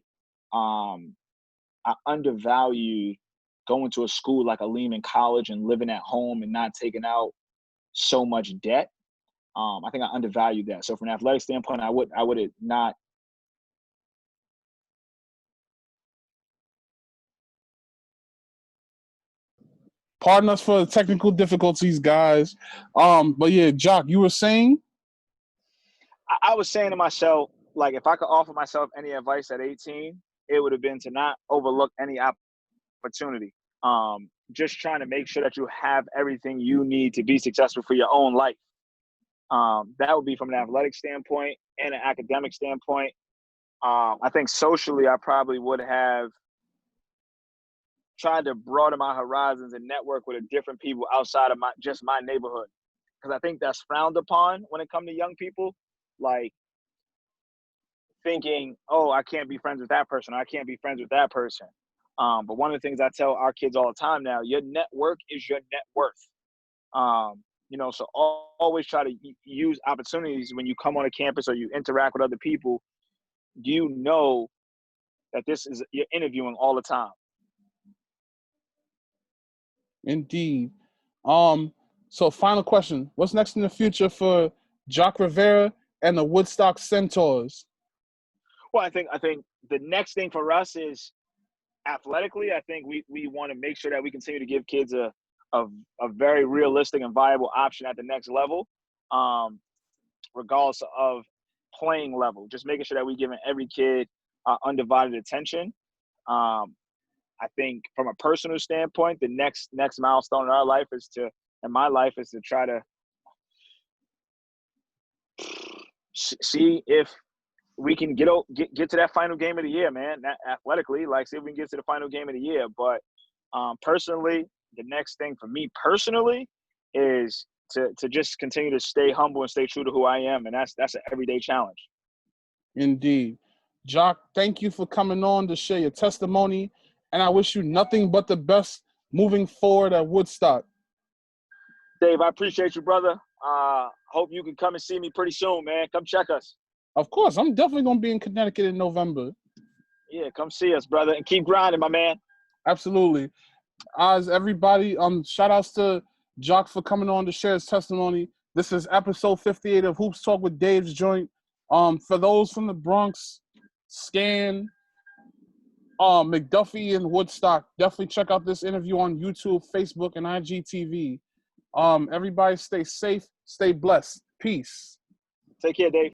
B: going to a school like a Lehman College and living at home and not taking out so much debt. I think I undervalued that. So from an athletic standpoint, I would have not.
A: Pardon us for the technical difficulties, guys. But yeah, Jacque, you were saying?
B: I was saying to myself, like, if I could offer myself any advice at 18, it would have been to not overlook any opportunity. Just trying to make sure that you have everything you need to be successful for your own life. That would be from an athletic standpoint and an academic standpoint. I think socially, I probably would have tried to broaden my horizons and network with different people outside of my neighborhood. Because I think that's frowned upon when it comes to young people. Like, thinking, oh, I can't be friends with that person, or I can't be friends with that person. But one of the things I tell our kids all the time now, your network is your net worth. So always try to use opportunities when you come on a campus or you interact with other people. That you're interviewing all the time.
A: Indeed. So final question. What's next in the future for Jacque Rivera and the Woodstock Centaurs?
B: Well, I think the next thing for us is athletically. I think we want to make sure that we continue to give kids a very realistic and viable option at the next level, regardless of playing level. Just making sure that we're giving every kid undivided attention. I think from a personal standpoint, the next milestone in my life is to try to see if we can get to that final game of the year, man. That athletically, see if we can get to the final game of the year. But personally, the next thing for me personally is to just continue to stay humble and stay true to who I am, and that's an everyday challenge.
A: Indeed. Jacque, thank you for coming on to share your testimony, and I wish you nothing but the best moving forward at Woodstock.
B: Dave, I appreciate you, brother. Hope you can come and see me pretty soon, man. Come check us.
A: Of course, I'm definitely going to be in Connecticut in November.
B: Yeah, come see us, brother, and keep grinding, my man.
A: Absolutely. As everybody, shout outs to Jacque for coming on to share his testimony. This is episode 58 of Hoops Talk with Dave's Joint. For those from the Bronx, Scan, McDuffie, and Woodstock, definitely check out this interview on YouTube, Facebook, and IGTV. Everybody stay safe, stay blessed. Peace.
B: Take care, Dave.